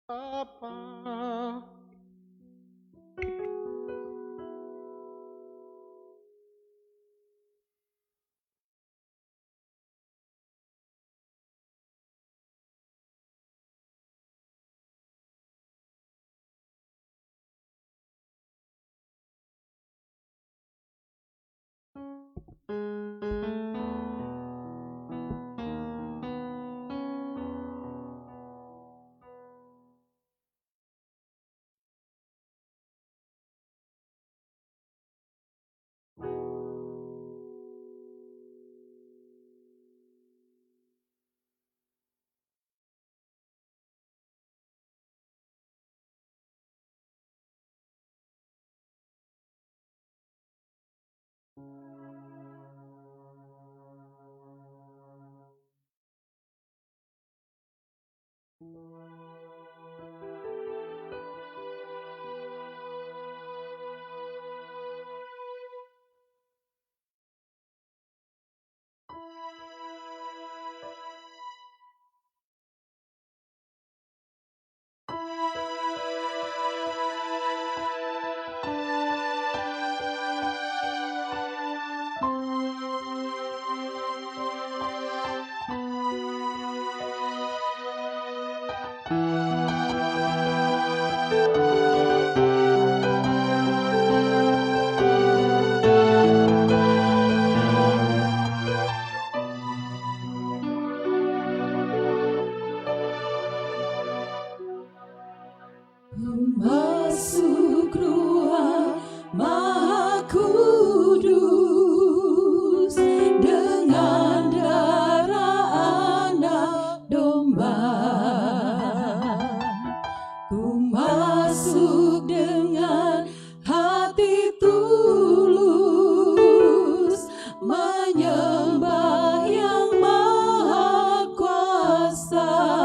Apa masuk ruang Maha Kudus dengan darah anak domba. Ku masuk dengan hati tulus menyembah yang Maha Kuasa.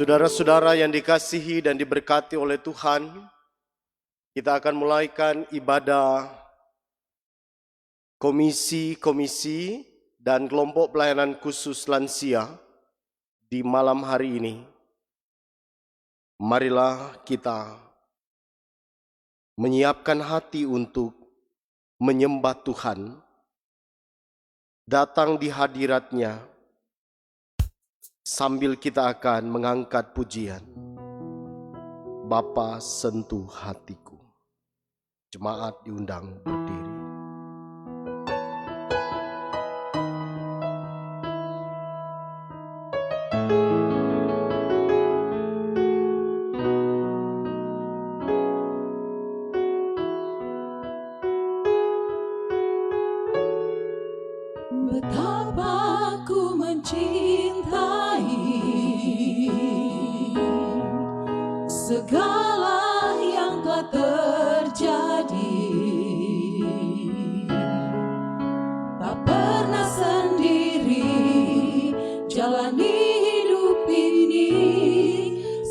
Saudara-saudara yang dikasihi dan diberkati oleh Tuhan, kita akan mulaikan ibadah komisi-komisi dan kelompok pelayanan khusus lansia di malam hari ini. Marilah kita menyiapkan hati untuk menyembah Tuhan, datang di hadirat-Nya, sambil kita akan mengangkat pujian. Bapa sentuh hatiku. Jemaat diundang berdiri. Betapa ku mencintai segala yang telah terjadi, tak pernah sendiri jalani hidup ini,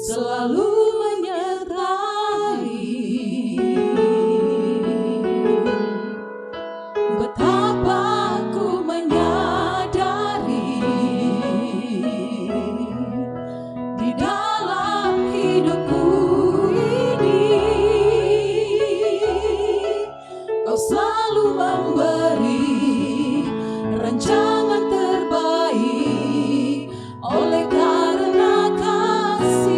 selalu menyertai. Betapa ku menyadari di dalam hidupku ini Kau selalu memberi rancangan terbaik oleh karena kasih.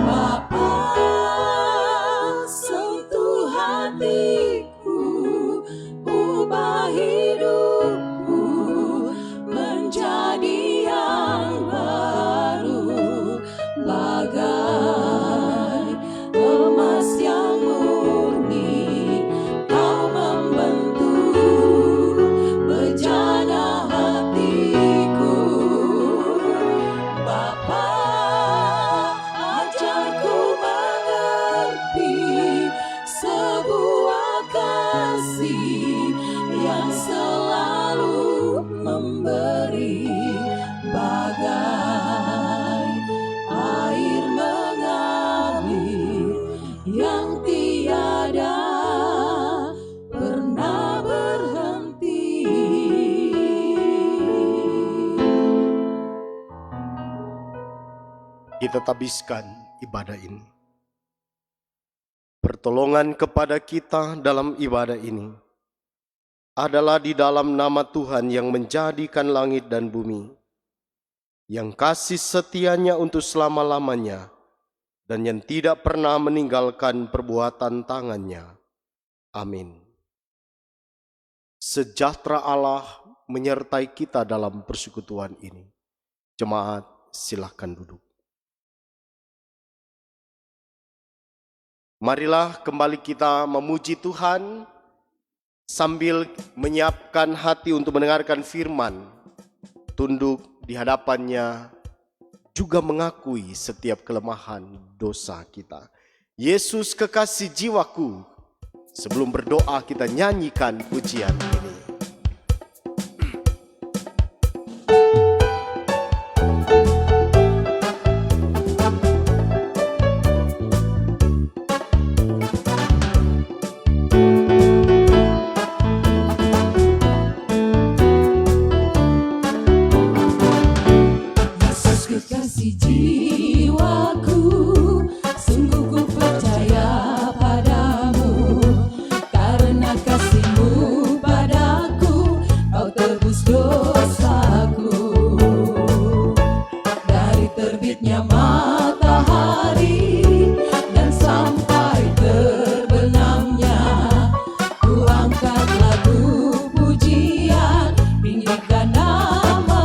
Bapa, sentuh hatiku, ubah hidupku menjadi yang baru, bagai emas yang murni. Kau membentuk bejana hatiku. Bapa, ajarku mengerti sebuah kasih yang selalu memberi, bagai air mengalir yang tiada pernah berhenti. Kita tabiskan ibadah ini. Pertolongan kepada kita dalam ibadah ini adalah di dalam nama Tuhan yang menjadikan langit dan bumi, yang kasih setianya untuk selama-lamanya, dan yang tidak pernah meninggalkan perbuatan tangannya. Amin. Sejahtera Allah menyertai kita dalam persekutuan ini. Jemaat, silakan duduk. Marilah kembali kita memuji Tuhan sambil menyiapkan hati untuk mendengarkan firman, tunduk di hadapannya, juga mengakui setiap kelemahan dosa kita. Yesus kekasih jiwaku, sebelum berdoa kita nyanyikan pujian ini. Kekasih jiwaku, sungguh ku percaya padamu, karena kasih-Mu padaku, Kau tebus dosaku. Dari terbitnya matahari dan sampai terbenamnya, ku angkat lagu pujian, tinggikan nama-Mu.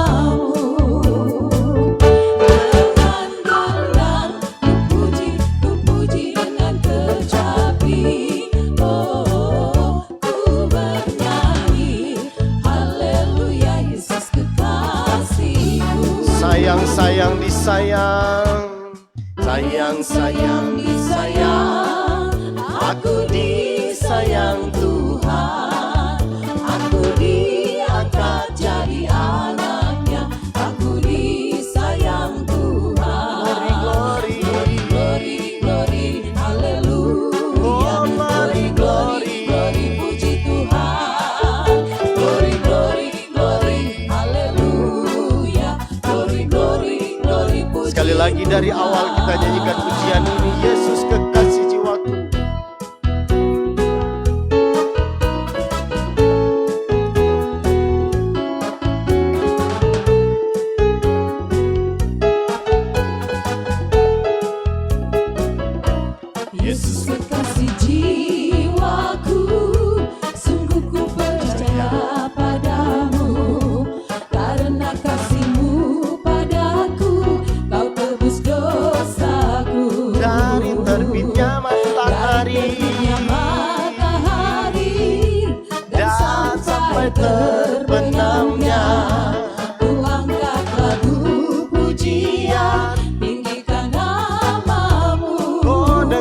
Sayang disayang, sayang disayang, aku disayang Tuhan, aku diangkat jadi anak.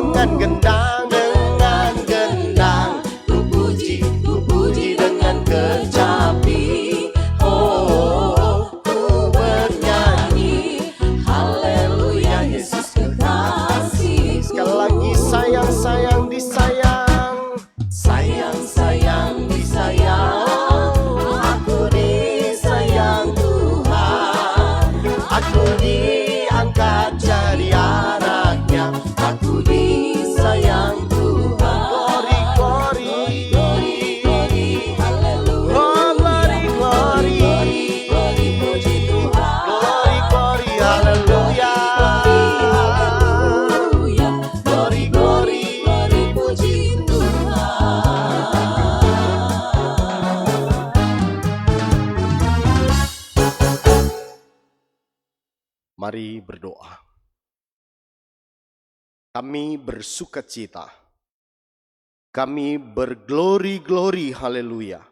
dengan gendang, dengan gendang. Ku puji dengan kecapi. Oh, ku bernyanyi, haleluya Yesus kekasihku. Sekali lagi, sayang, sayang, disayang. Sayang, sayang, disayang. Aku disayang Tuhan. Aku diangkat jadi anaknya. Aku disayang Tuhan. Glory, glory, haleluya. oh glory, glory, Puji Tuhan. glory, glory, haleluya. Haleluya. Glory, glory. Puji Tuhan. Mari berdoa. Kami bersukacita. Kami berglori-glori, haleluya.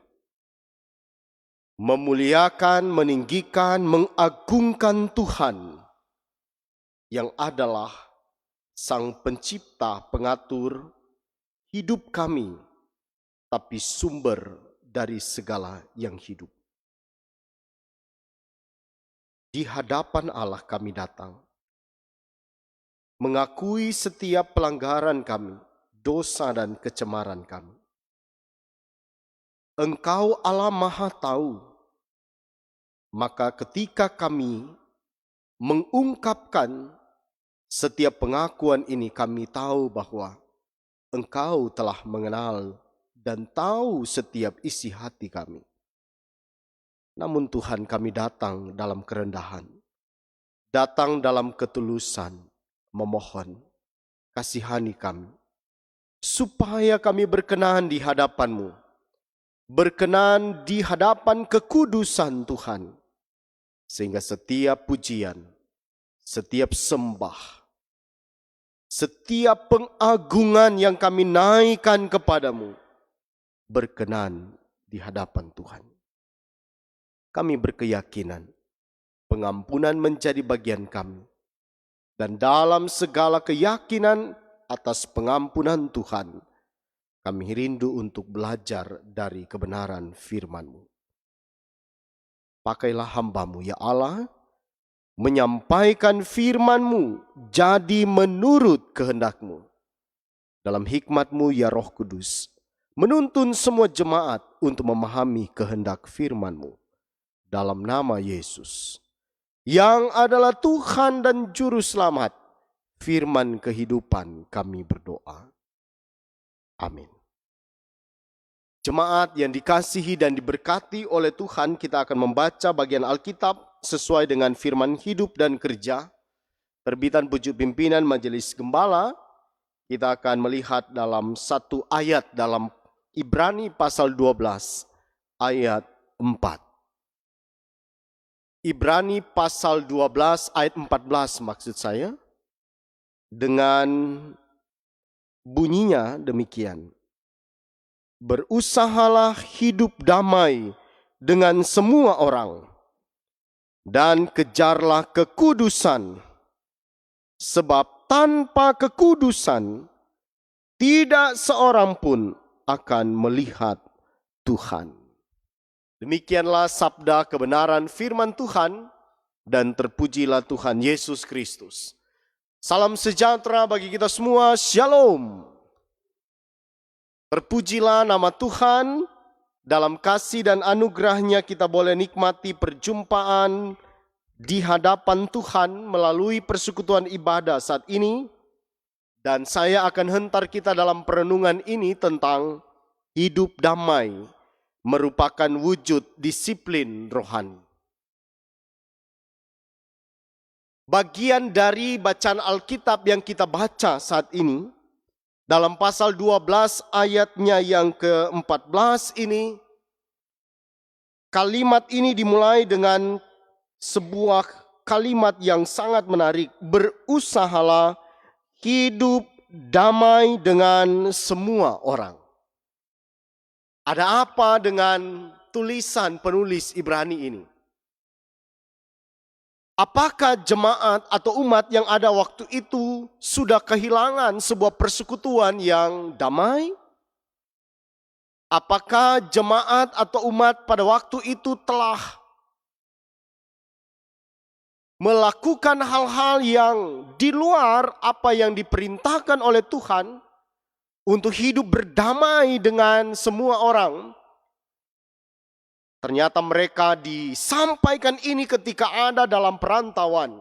Memuliakan, meninggikan, mengagungkan Tuhan yang adalah Sang Pencipta, Pengatur hidup kami, tapi sumber dari segala yang hidup. Di hadapan Allah kami datang, mengakui setiap pelanggaran kami, dosa dan kecemaran kami. Engkau Allah Maha Tahu, maka ketika kami mengungkapkan setiap pengakuan ini, kami tahu bahwa Engkau telah mengenal dan tahu setiap isi hati kami. Namun Tuhan, kami datang dalam kerendahan, datang dalam ketulusan, memohon kasihani kami, supaya kami berkenan di hadapan-Mu, berkenan di hadapan kekudusan Tuhan, sehingga setiap pujian, setiap sembah, setiap pengagungan yang kami naikkan kepadamu, berkenan di hadapan Tuhan. Kami berkeyakinan pengampunan menjadi bagian kami. Dan dalam segala keyakinan atas pengampunan Tuhan, kami rindu untuk belajar dari kebenaran firman-Mu. Pakailah hamba-Mu ya Allah, menyampaikan firman-Mu jadi menurut kehendak-Mu. Dalam hikmat-Mu ya Roh Kudus, menuntun semua jemaat untuk memahami kehendak firman-Mu. Dalam nama Yesus, yang adalah Tuhan dan Juru Selamat, firman kehidupan, kami berdoa. Amin. Jemaat yang dikasihi dan diberkati oleh Tuhan, kita akan membaca bagian Alkitab sesuai dengan firman hidup dan kerja. Terbitan Pucuk Pimpinan Majelis Gembala, kita akan melihat dalam satu ayat dalam Ibrani pasal 12 ayat 4. Ibrani pasal 12 ayat 14 maksud saya, dengan bunyinya demikian. Berusahalah hidup damai dengan semua orang dan kejarlah kekudusan, sebab tanpa kekudusan tidak seorang pun akan melihat Tuhan. Demikianlah sabda kebenaran firman Tuhan, dan terpujilah Tuhan Yesus Kristus. Salam sejahtera bagi kita semua, Shalom. Terpujilah nama Tuhan, dalam kasih dan anugerahnya kita boleh nikmati perjumpaan di hadapan Tuhan melalui persekutuan ibadah saat ini. Dan saya akan hentar kita dalam perenungan ini tentang hidup damai merupakan wujud disiplin rohani. Bagian dari bacaan Alkitab yang kita baca saat ini, dalam pasal 12 ayatnya yang ke-14 ini, kalimat ini dimulai dengan sebuah kalimat yang sangat menarik. Berusahalah hidup damai dengan semua orang. Ada apa dengan tulisan penulis Ibrani ini? Apakah jemaat atau umat yang ada waktu itu sudah kehilangan sebuah persekutuan yang damai? Apakah jemaat atau umat pada waktu itu telah melakukan hal-hal yang di luar apa yang diperintahkan oleh Tuhan untuk hidup berdamai dengan semua orang? Ternyata mereka disampaikan ini ketika ada dalam perantauan.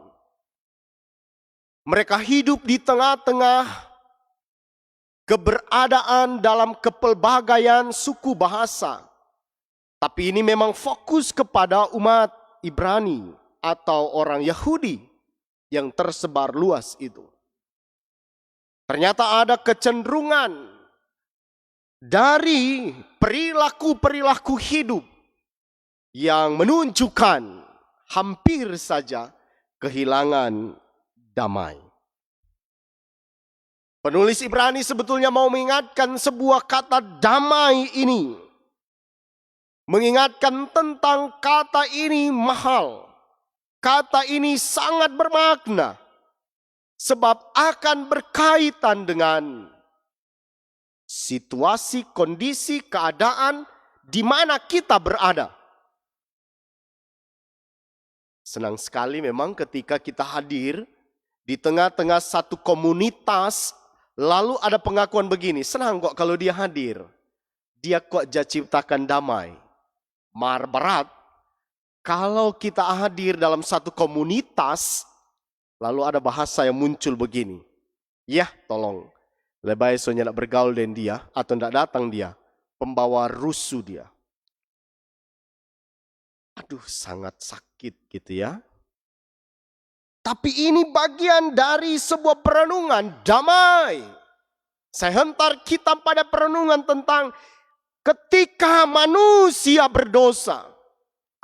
Mereka hidup di tengah-tengah keberadaan dalam kepelbagaian suku bahasa. Tapi ini memang fokus kepada umat Ibrani atau orang Yahudi yang tersebar luas itu. Ternyata ada kecenderungan dari perilaku-perilaku hidup yang menunjukkan hampir saja kehilangan damai. Penulis Ibrani sebetulnya mau mengingatkan sebuah kata damai ini. Mengingatkan tentang kata ini mahal. Kata ini sangat bermakna. Sebab akan berkaitan dengan situasi, kondisi, keadaan di mana kita berada. Senang sekali memang ketika kita hadir di tengah-tengah satu komunitas, lalu ada pengakuan begini, senang kok kalau dia hadir. Dia kok ciptakan damai. Mar berat, kalau kita hadir dalam satu komunitas, lalu ada bahasa yang muncul begini. Ya tolong, lebih soalnya nak bergaul dengan dia, atau tidak datang dia, pembawa rusuh dia. Aduh, sangat sakit gitu ya. Tapi ini bagian dari sebuah perenungan damai. Saya hentar kita pada perenungan tentang ketika manusia berdosa,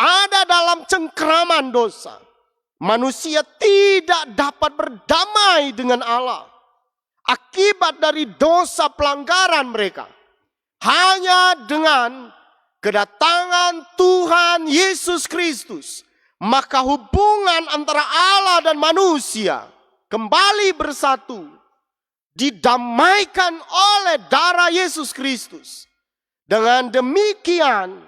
ada dalam cengkraman dosa, manusia tidak dapat berdamai dengan Allah. Akibat dari dosa pelanggaran mereka. Hanya dengan kedatangan Tuhan Yesus Kristus, maka hubungan antara Allah dan manusia kembali bersatu, didamaikan oleh darah Yesus Kristus. Dengan demikian,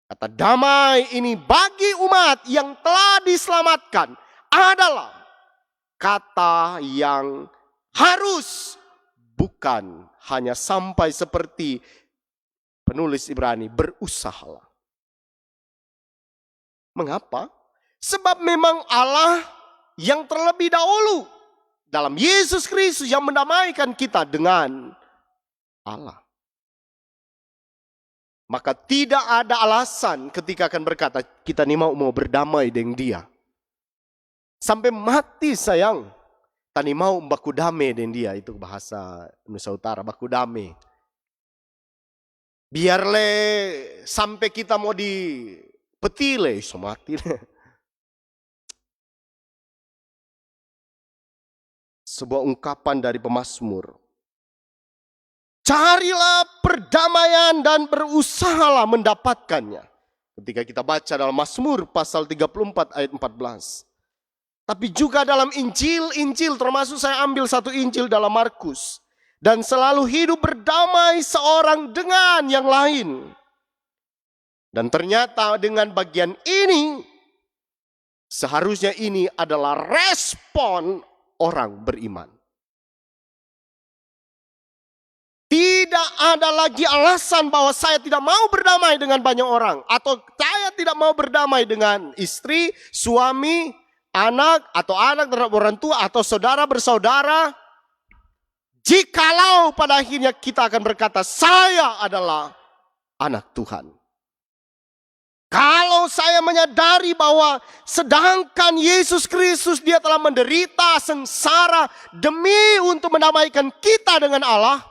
kata damai ini bagi umat yang telah diselamatkan adalah kata yang harus, bukan hanya sampai seperti penulis Ibrani, berusahalah. Mengapa? Sebab memang Allah yang terlebih dahulu dalam Yesus Kristus yang mendamaikan kita dengan Allah. Maka tidak ada alasan ketika akan berkata, kita ini mau berdamai dengan dia. Sampai mati sayang, tani mau baku dame dengan dia. Itu bahasa Nusa Utara, baku dame. Biarle sampai kita mau di petile, so mati. Sebuah ungkapan dari pemazmur. Carilah perdamaian dan berusahalah mendapatkannya. Ketika kita baca dalam Mazmur pasal 34 ayat 14. Tapi juga dalam Injil termasuk saya ambil satu Injil dalam Markus. Dan selalu hidup berdamai seorang dengan yang lain. Dan ternyata dengan bagian ini, seharusnya ini adalah respon orang beriman. Tidak ada lagi alasan bahwa saya tidak mau berdamai dengan banyak orang. Atau saya tidak mau berdamai dengan istri, suami, anak, atau anak terhadap orang tua, atau saudara bersaudara. Jikalau pada akhirnya kita akan berkata, saya adalah anak Tuhan. Kalau saya menyadari bahwa sedangkan Yesus Kristus dia telah menderita sengsara demi untuk mendamaikan kita dengan Allah,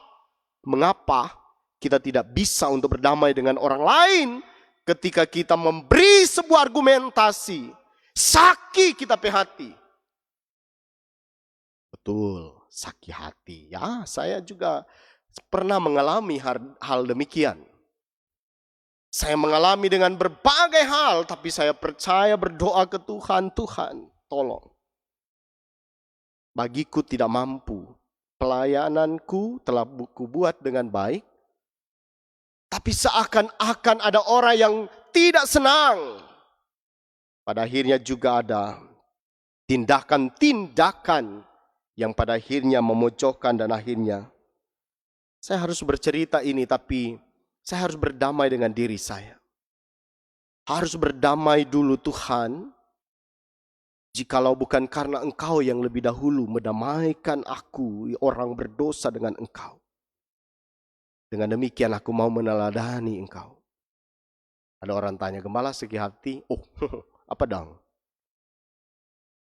mengapa kita tidak bisa untuk berdamai dengan orang lain ketika kita memberi sebuah argumentasi, sakit kita hati. Betul, sakit hati. Ya, saya juga pernah mengalami hal demikian. Saya mengalami dengan berbagai hal, tapi saya percaya berdoa ke Tuhan, Tuhan tolong. Bagiku tidak mampu, pelayananku telah kubuat dengan baik, tapi seakan-akan ada orang yang tidak senang. Pada akhirnya juga ada tindakan-tindakan yang pada akhirnya memojokkan dan akhirnya saya harus bercerita ini, tapi saya harus berdamai dengan diri saya. Harus berdamai dulu Tuhan. Jikalau bukan karena Engkau yang lebih dahulu mendamaikan aku, orang berdosa dengan Engkau. Dengan demikian aku mau meneladani Engkau. Ada orang tanya, gembala segi hati, oh apa dong?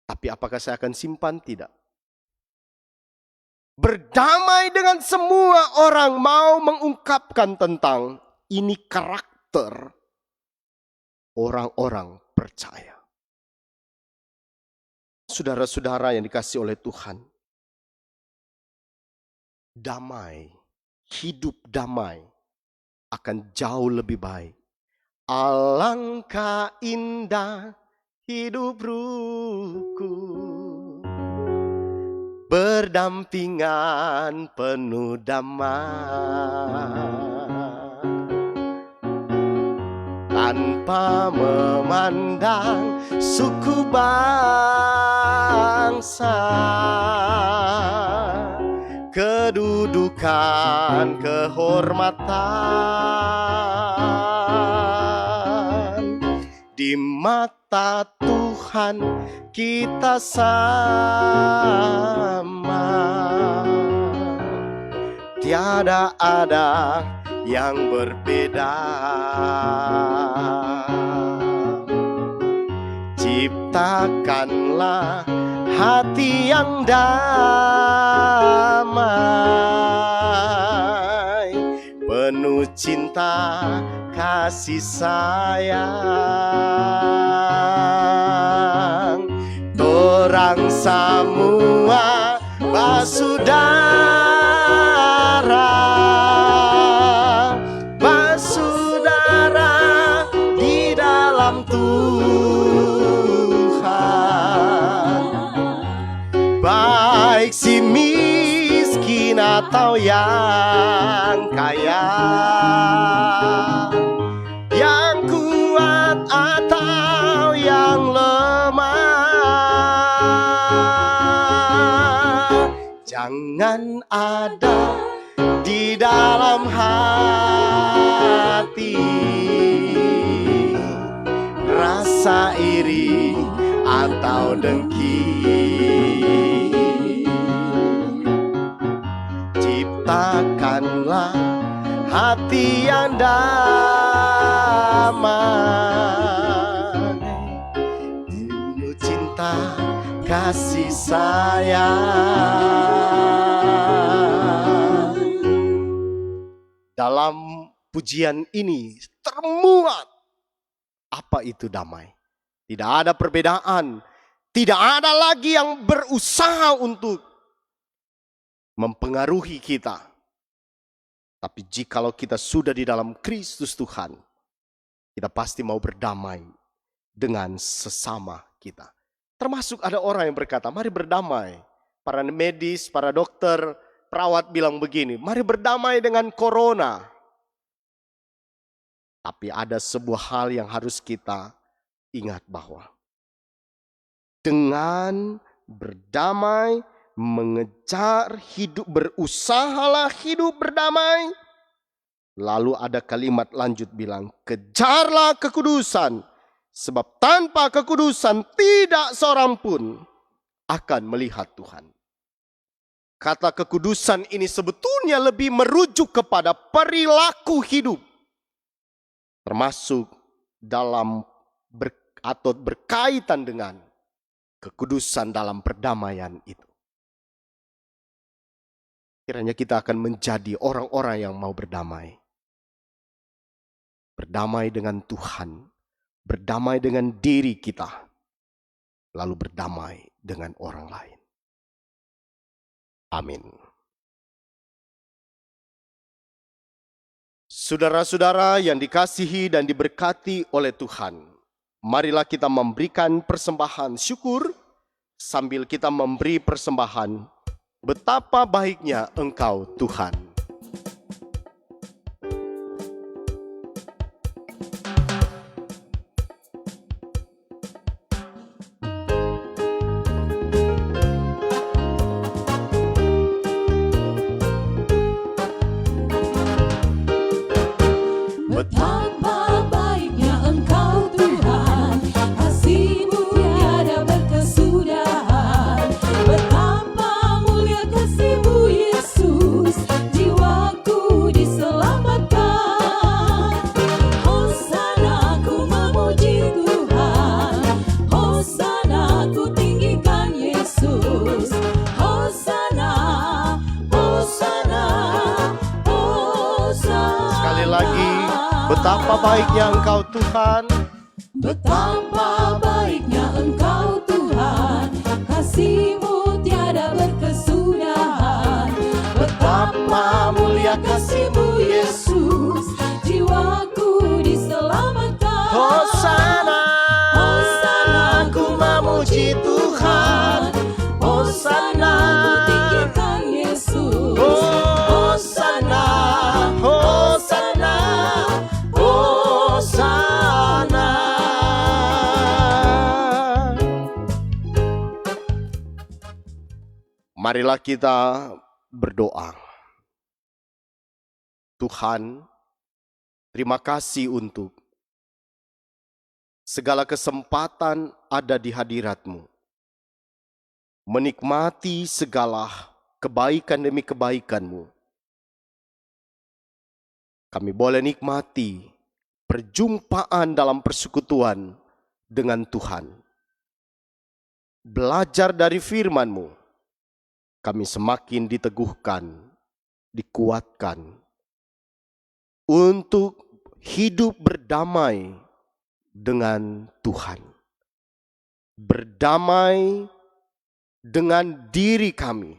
Tapi apakah saya akan simpan? Tidak. Berdamai dengan semua orang, mau mengungkapkan tentang ini karakter orang-orang percaya. Saudara-saudara yang dikasihi oleh Tuhan, damai, hidup damai akan jauh lebih baik. Alangkah indah hidup rukun, berdampingan penuh damai, tanpa memandang suku bangsa, kedudukan, kehormatan. Di mata Tuhan kita sama, tiada ada yang berbeda. Ciptakanlah hati yang damai, penuh cinta kasih sayang. Torang semua basudara, basudara di dalam Tuhan. Baik si miskin atau yang kaya, yang kuat atau yang lemah, jangan ada di dalam hati rasa iri atau dengki. Ciptakanlah hati yang damai, penuh cinta kasih sayang. Dalam pujian ini termuat apa itu damai. Tidak ada perbedaan, tidak ada lagi yang berusaha untuk mempengaruhi kita. Tapi jikalau kita sudah di dalam Kristus Tuhan, kita pasti mau berdamai dengan sesama kita. Termasuk ada orang yang berkata, mari berdamai. Para medis, para dokter, perawat bilang begini, mari berdamai dengan corona. Tapi ada sebuah hal yang harus kita ingat bahwa dengan berdamai, mengejar hidup, berusahalah hidup berdamai. Lalu ada kalimat lanjut bilang, kejarlah kekudusan, sebab tanpa kekudusan tidak seorang pun akan melihat Tuhan. Kata kekudusan ini sebetulnya lebih merujuk kepada perilaku hidup, termasuk dalam atau berkaitan dengan kekudusan dalam perdamaian itu. Kiranya kita akan menjadi orang-orang yang mau berdamai. Berdamai dengan Tuhan, berdamai dengan diri kita, lalu berdamai dengan orang lain. Amin. Saudara-saudara yang dikasihi dan diberkati oleh Tuhan, marilah kita memberikan persembahan syukur sambil kita memberi persembahan. Betapa baiknya Engkau Tuhan. Betapa baiknya Engkau Tuhan, kasih-Mu tiada berkesudahan. Betapa mulia kasih-Mu Yesus, jiwaku diselamatkan. Hosana ku memuji Tuhan, Hosana ku tinggikan Yesus. Hosana, Hosana, Hosana. Sekali lagi, betapa baiknya Engkau Tuhan. Betapa baiknya Engkau Tuhan, kasih-Mu tiada berkesudahan. Betapa mulia kasih-Mu Yesus, jiwaku diselamatkan. Hosana, Hosana ku memuji Tuhan. Hosana ku tinggikan Yesus. Hosana, Hosana, Hosana. Marilah kita berdoa. Tuhan, terima kasih untuk segala kesempatan ada di hadirat-Mu. Menikmati segala kebaikan demi kebaikan-Mu. Kami boleh nikmati perjumpaan dalam persekutuan dengan Tuhan. Belajar dari firman-Mu, kami semakin diteguhkan, dikuatkan untuk hidup berdamai dengan Tuhan. Berdamai dengan diri kami.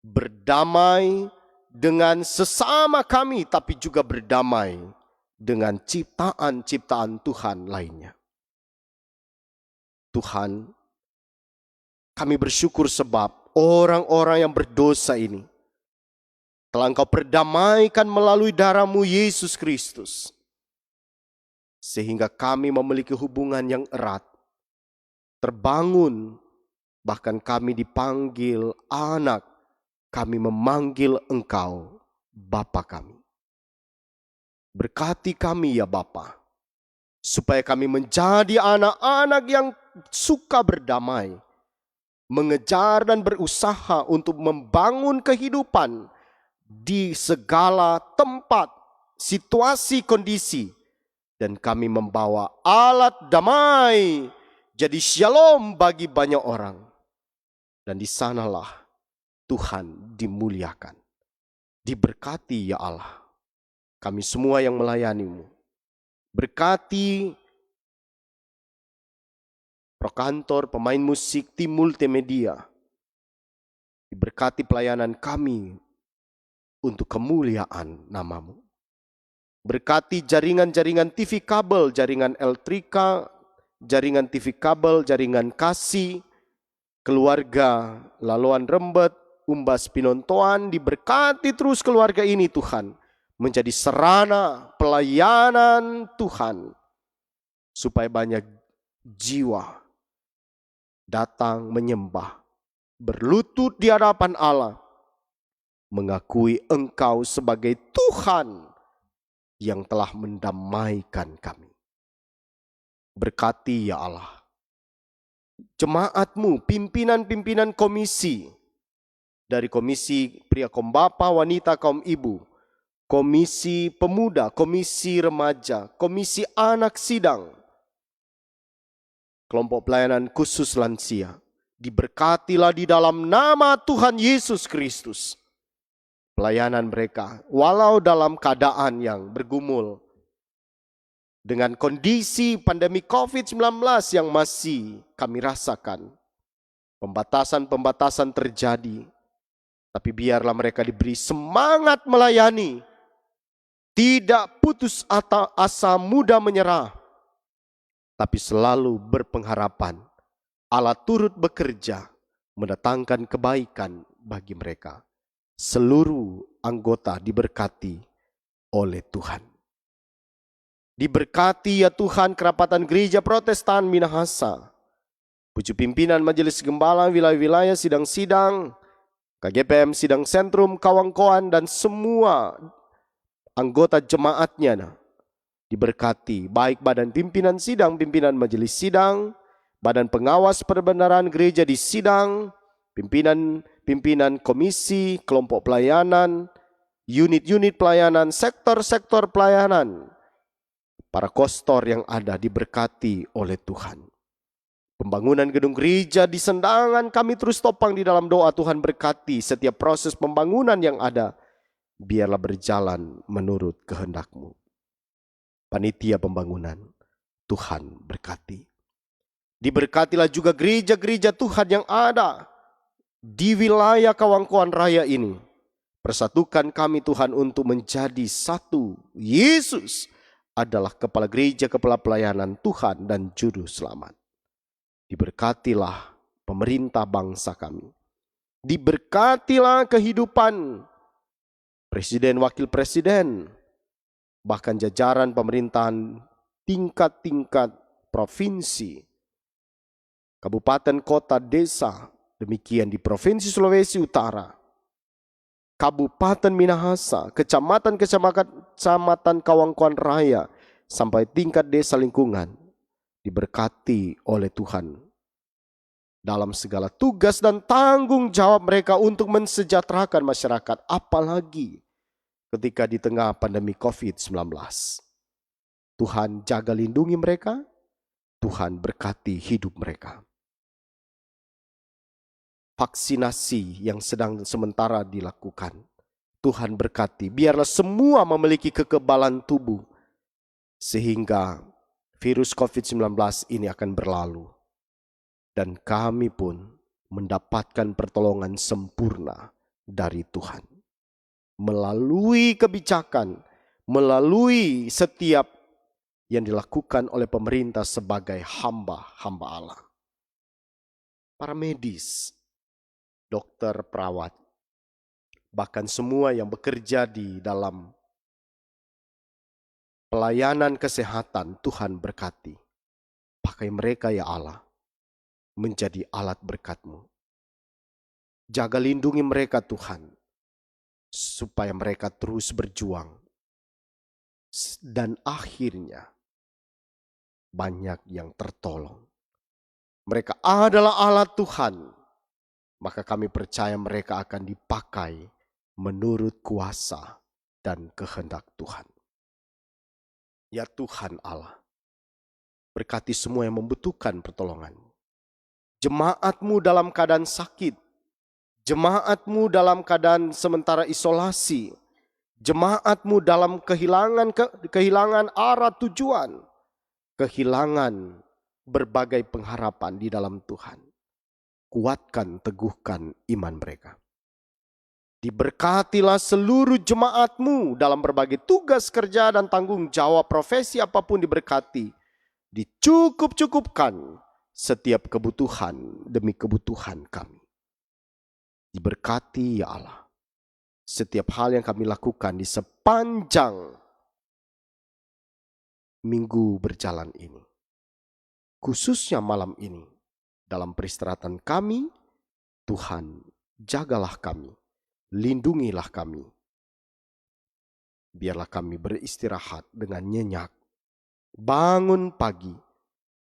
Berdamai dengan sesama kami, tapi juga berdamai dengan ciptaan-ciptaan Tuhan lainnya. Tuhan, kami bersyukur sebab orang-orang yang berdosa ini telah Engkau perdamaikan melalui darah-Mu Yesus Kristus. Sehingga kami memiliki hubungan yang erat, terbangun, bahkan kami dipanggil anak, kami memanggil Engkau Bapa kami. Berkati kami ya Bapa, supaya kami menjadi anak-anak yang suka berdamai, mengejar dan berusaha untuk membangun kehidupan di segala tempat, situasi, kondisi. Dan kami membawa alat damai, jadi shalom bagi banyak orang. Dan di sanalah Tuhan dimuliakan. Diberkati ya Allah, kami semua yang melayani-Mu. Berkati Prokantor, pemain musik, tim multimedia. Diberkati pelayanan kami untuk kemuliaan nama-Mu. Berkati jaringan-jaringan TV kabel, jaringan L3K, jaringan TV kabel, jaringan kasih, keluarga Laluan Rembet, Umbas Pinontoan. Diberkati terus keluarga ini Tuhan, menjadi sarana pelayanan Tuhan, supaya banyak jiwa datang menyembah, berlutut di hadapan Allah, mengakui Engkau sebagai Tuhan yang telah mendamaikan kami. Berkati ya Allah jemaat-Mu, pimpinan-pimpinan komisi, dari komisi pria kaum bapa, wanita kaum ibu, komisi pemuda, komisi remaja, komisi anak sidang, kelompok pelayanan khusus lansia. Diberkatilah di dalam nama Tuhan Yesus Kristus. Pelayanan mereka, walau dalam keadaan yang bergumul, dengan kondisi pandemi COVID-19 yang masih kami rasakan, pembatasan-pembatasan terjadi, tapi biarlah mereka diberi semangat melayani, tidak putus asa mudah menyerah, tapi selalu berpengharapan Allah turut bekerja mendatangkan kebaikan bagi mereka. Seluruh anggota diberkati oleh Tuhan. Diberkati ya Tuhan kerapatan Gereja Protestan Minahasa, pucuk pimpinan Majelis Gembala wilayah-wilayah sidang-sidang, KGPM Sidang Sentrum Kawangkoan, dan semua anggota jemaatnya diberkati, baik badan pimpinan sidang, pimpinan majelis sidang, badan pengawas perbenaran gereja di sidang, pimpinan komisi, kelompok pelayanan, unit-unit pelayanan, sektor-sektor pelayanan, para kostor yang ada diberkati oleh Tuhan. Pembangunan gedung gereja di Sendangan kami terus topang di dalam doa. Tuhan berkati setiap proses pembangunan yang ada, biarlah berjalan menurut kehendak-Mu. Panitia pembangunan, Tuhan berkati. Diberkatilah juga gereja-gereja Tuhan yang ada di wilayah Kawangkoan Raya ini. Persatukan kami Tuhan untuk menjadi satu. Yesus adalah kepala gereja, kepala pelayanan Tuhan dan juru selamat. Diberkatilah pemerintah bangsa kami. Diberkatilah kehidupan presiden, wakil presiden, bahkan jajaran pemerintahan tingkat-tingkat provinsi, kabupaten, kota, desa, demikian di Provinsi Sulawesi Utara, Kabupaten Minahasa, kecamatan Kawangkoan Raya, sampai tingkat desa lingkungan, diberkati oleh Tuhan dalam segala tugas dan tanggung jawab mereka untuk mensejahterakan masyarakat, apalagi ketika di tengah pandemi COVID-19. Tuhan jaga lindungi mereka, Tuhan berkati hidup mereka. Vaksinasi yang sedang sementara dilakukan, Tuhan berkati, biarlah semua memiliki kekebalan tubuh sehingga virus COVID-19 ini akan berlalu. Dan kami pun mendapatkan pertolongan sempurna dari Tuhan. Melalui kebijakan, melalui setiap yang dilakukan oleh pemerintah sebagai hamba-hamba Allah. Para medis, dokter, perawat, bahkan semua yang bekerja di dalam pelayanan kesehatan, Tuhan berkati. Pakai mereka ya Allah, menjadi alat berkat-Mu. Jaga lindungi mereka Tuhan, supaya mereka terus berjuang. Dan akhirnya, banyak yang tertolong. Mereka adalah alat Tuhan, maka kami percaya mereka akan dipakai menurut kuasa dan kehendak Tuhan. Ya Tuhan Allah, berkati semua yang membutuhkan pertolongan. Jemaat-Mu dalam keadaan sakit, jemaat-Mu dalam keadaan sementara isolasi, jemaat-Mu dalam kehilangan arah tujuan, kehilangan berbagai pengharapan di dalam Tuhan. Kuatkan, teguhkan iman mereka. Diberkatilah seluruh jemaat-Mu dalam berbagai tugas kerja dan tanggung jawab profesi apapun diberkati. Dicukup-cukupkan setiap kebutuhan demi kebutuhan kami. Diberkati ya Allah setiap hal yang kami lakukan di sepanjang minggu berjalan ini. Khususnya malam ini dalam peristirahatan kami, Tuhan jagalah kami, lindungilah kami. Biarlah kami beristirahat dengan nyenyak, bangun pagi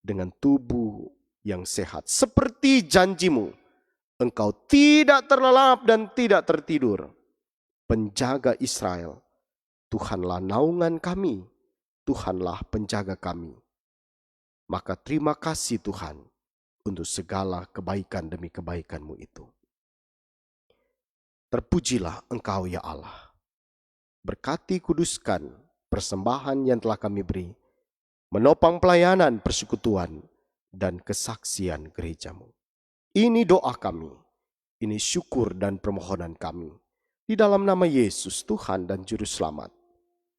dengan tubuh yang sehat. Seperti janji-Mu, Engkau tidak terlelap dan tidak tertidur. Penjaga Israel, Tuhanlah naungan kami, Tuhanlah penjaga kami. Maka terima kasih Tuhan untuk segala kebaikan demi kebaikan-Mu itu. Terpujilah Engkau ya Allah. Berkati, kuduskan persembahan yang telah kami beri, menopang pelayanan persekutuan dan kesaksian gereja-Mu. Ini doa kami, ini syukur dan permohonan kami. Di dalam nama Yesus Tuhan dan Juru Selamat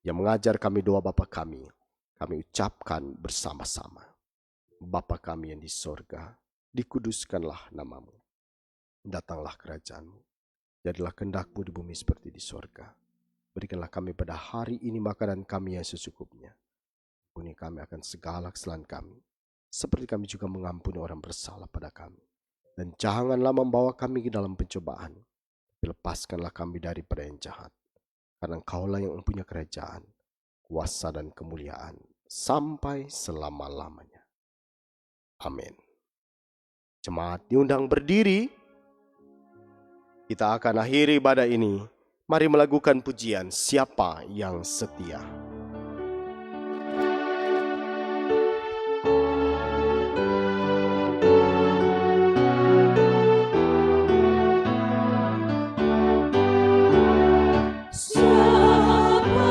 yang mengajar kami doa Bapa kami ucapkan bersama-sama. Bapa kami yang di sorga, dikuduskanlah namamu. Datanglah kerajaanmu. Jadilah kehendak-Mu di bumi seperti di sorga. Berikanlah kami pada hari ini makanan kami yang secukupnya. Ampuni kami akan segala kesalahan kami, seperti kami juga mengampuni orang bersalah pada kami. Dan janganlah membawa kami ke dalam pencobaan, tapi lepaskanlah kami daripada yang jahat. Karena Engkaulah yang mempunyai kerajaan, kuasa dan kemuliaan, sampai selama-lamanya. Amin. Jemaat diundang berdiri. Kita akan akhiri ibadah ini. Mari melakukan pujian Siapa yang Setia. Siapa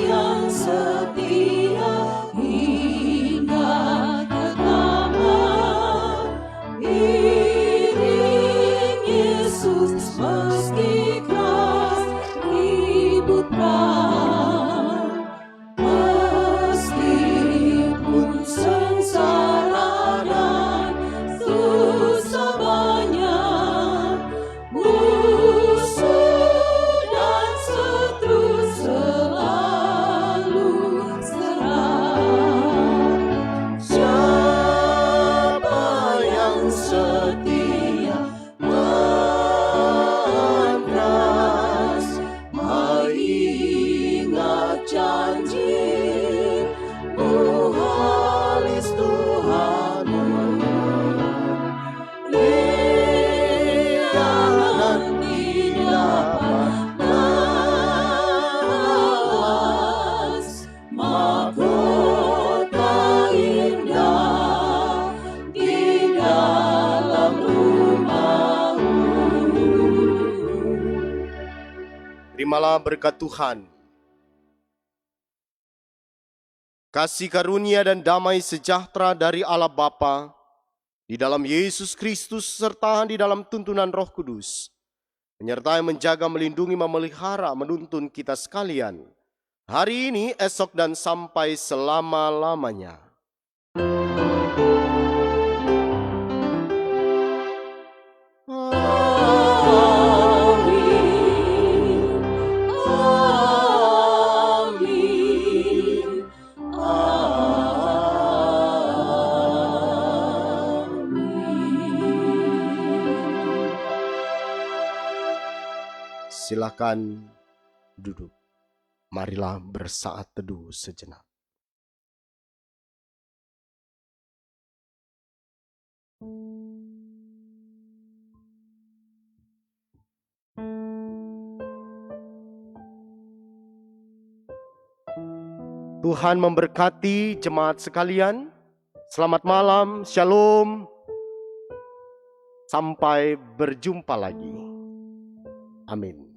yang setia hingga kekal, iring Yesus meski keras ribut perang, meskipun sengsara dan susah banyak, musuh dan setru selalu serang. Siapa yang setia mengeras, mengingat janji muhalis Tuhanmu. Lihat di dapat balas, mahkota indah di dalam rumahmu. Terimalah berkat Tuhan. Kasih karunia dan damai sejahtera dari Allah Bapa, di dalam Yesus Kristus, serta di dalam tuntunan Roh Kudus, menyertai, menjaga, melindungi, memelihara, menuntun kita sekalian, hari ini, esok, dan sampai selama-lamanya. Amin. Amin. Silakan duduk. Marilah bersaat teduh sejenak. Tuhan memberkati jemaat sekalian. Selamat malam, shalom. Sampai berjumpa lagi. Amin.